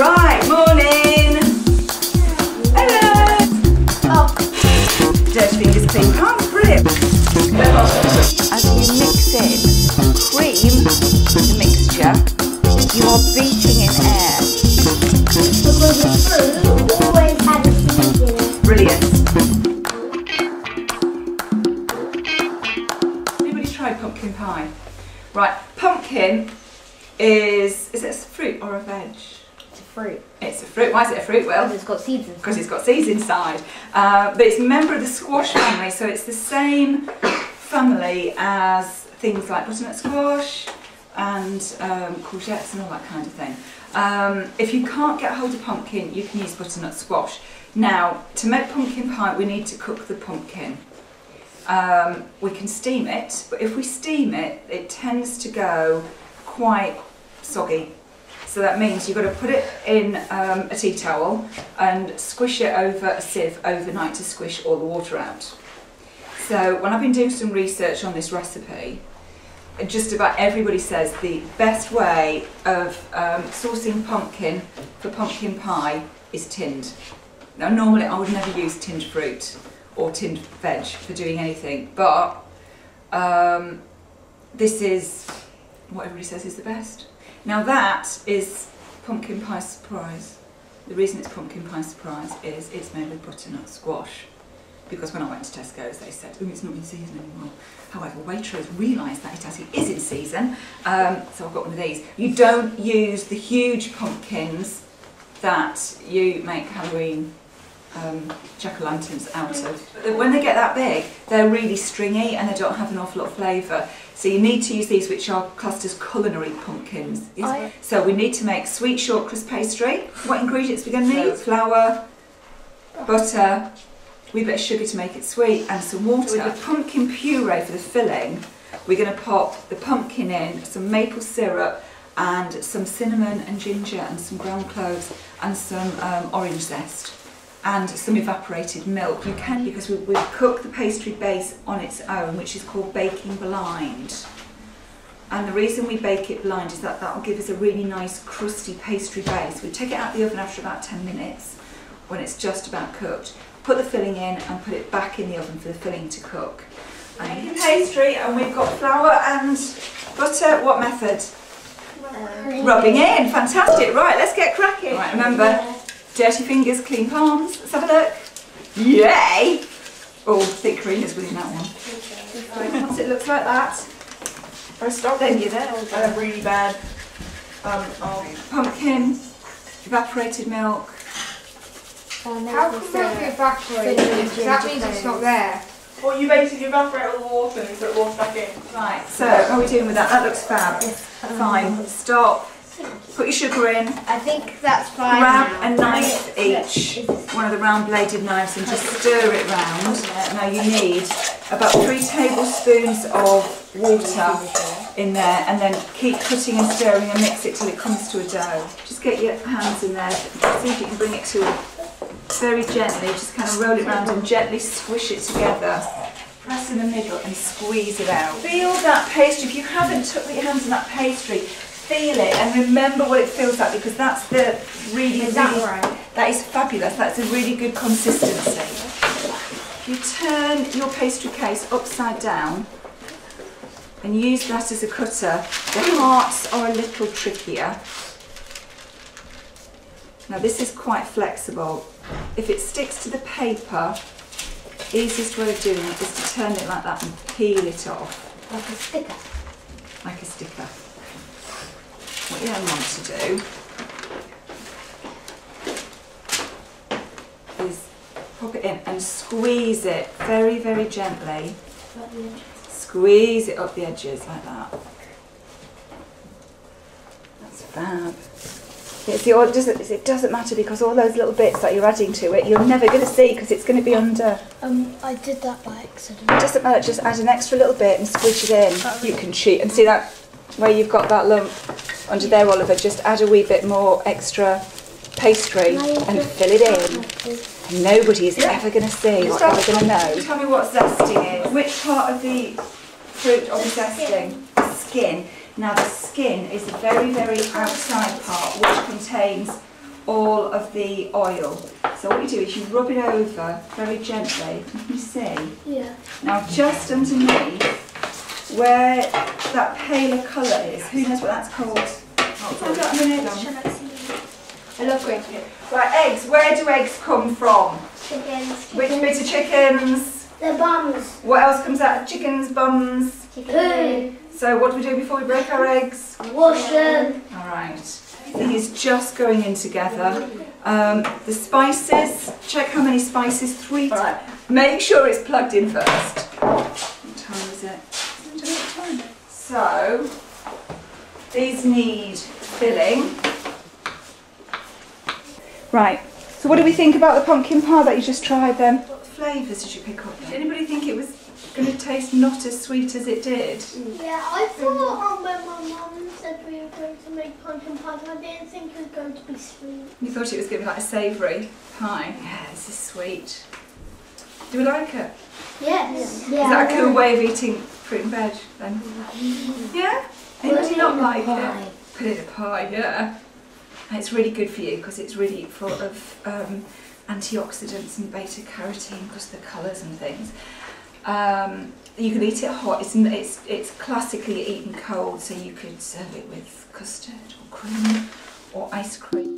Right, morning. Hello. Oh. Dirty fingers, clean palms, brilliant. As you mix in, cream the mixture, you are beating in air. Because the fruit always has a seed in it. Brilliant. Anybody tried pumpkin pie? Right, pumpkin is it a fruit or a veg? It's a fruit. It's a fruit. Why is it a fruit, Will? Because it's got seeds inside. Because it's got seeds inside. But it's a member of the squash family, so it's the same family as things like butternut squash and courgettes and all that kind of thing. If you can't get hold of pumpkin, you can use butternut squash. Now, to make pumpkin pie, we need to cook the pumpkin. We can steam it, but if we steam it, it tends to go quite soggy. So that means you've got to put it in a tea towel and squish it over a sieve overnight to squish all the water out. So when I've been doing some research on this recipe, just about everybody says the best way of sourcing pumpkin for pumpkin pie is tinned. Now normally I would never use tinned fruit or tinned veg for doing anything, but this is what everybody says is the best. Now that is pumpkin pie surprise. The reason it's pumpkin pie surprise is it's made with butternut squash. Because when I went to Tesco's they said, oh, it's not in season anymore. However, Waitrose realised that it actually is in season, so I've got one of these. You don't use the huge pumpkins that you make Halloween jack-o'-lanterns out of. But when they get that big, they're really stringy and they don't have an awful lot of flavour. So you need to use these, which are classed as culinary pumpkins. So we need to make sweet short crust pastry. What ingredients we're going to need? Flour, butter, a wee bit of sugar to make it sweet, and some water. With the pumpkin puree for the filling, we're going to pop the pumpkin in, some maple syrup, and some cinnamon and ginger and some ground cloves and some orange zest and some evaporated milk. You can, because we cook the pastry base on its own, which is called baking blind. And the reason we bake it blind is that that will give us a really nice crusty pastry base. We take it out of the oven after about 10 minutes when it's just about cooked. Put the filling in and put it back in the oven for the filling to cook. And the pastry, and we've got flour and butter. What method? Rubbing in. Fantastic. Right, let's get cracking. Right, remember, dirty fingers, clean palms. Let's have a look. Yay! Oh, thick cream is within that one. Right, once it looks like that, First off, then you're there. I have really bad Pumpkin, evaporated milk. How can milk be evaporated? That means it's not there. well, you basically evaporate all the water and put water back in. Right, so how are we doing with that? That looks fab. Fine. Stop. Put your sugar in. I think that's fine. Grab now. a knife each, one of the round bladed knives, and just stir it round. Now you need about 3 tablespoons of water in there, and then keep cutting and stirring and mix it till it comes to a dough. Just get your hands in there, see if you can bring it to a very gently, just kind of roll it round and gently squish it together. Press in the middle and squeeze it out. Feel that pastry. If you haven't put your hands on that pastry, feel it and remember what it feels like, because that's the that is fabulous. That's a really good consistency. If you turn your pastry case upside down and use that as a cutter, the hearts are a little trickier. Now this is quite flexible. If it sticks to the paper, easiest way of doing it is to turn it like that and peel it off. Like a sticker. Like a sticker. What you don't want to do is pop it in and squeeze it very, very gently. Squeeze it up the edges like that. That's fab. It doesn't matter, because all those little bits that you're adding to it, you're never going to see because it's going to be under. I did that by accident. It doesn't matter, just add an extra little bit and squish it in. You can cheat and see that where you've got that lump under there, Oliver, just add a wee bit more extra pastry and fill it in. And nobody is ever going to see or ever going to know. Tell me what zesting is. Which part of the fruit are we zesting? The skin. Now the skin is the very, very outside part, which contains all of the oil. So what you do is you rub it over very gently. Can you see? Yeah. Now just underneath where that paler colour is, who knows what that's called? I've got a minute. I love green tea. Right, eggs. Where do eggs come from? Chickens. Which bit of chickens? The bums. What else comes out of chickens' bums? Poo. So what do we do before we break our eggs? Wash them. Alright, everything is just going in together. The spices, check how many spices, 3. Alright, make sure it's plugged in first. What time is it? So, these need filling. Right, so what do we think about the pumpkin pie that you just tried then? What flavours did you pick up? Did anybody think it was going to taste not as sweet as it did? Yeah, I thought when my mum said we were going to make pumpkin pie, I didn't think it was going to be sweet. You thought it was going to be like a savoury pie? Yeah, this is sweet. Do we like it? Yes. Is that a cool way of eating fruit and veg then? Yeah? Anybody not like it? Put it in a pie, yeah. And it's really good for you because it's really full of antioxidants and beta carotene because of the colours and things. You can eat it hot. It's classically eaten cold, so you could serve it with custard or cream or ice cream.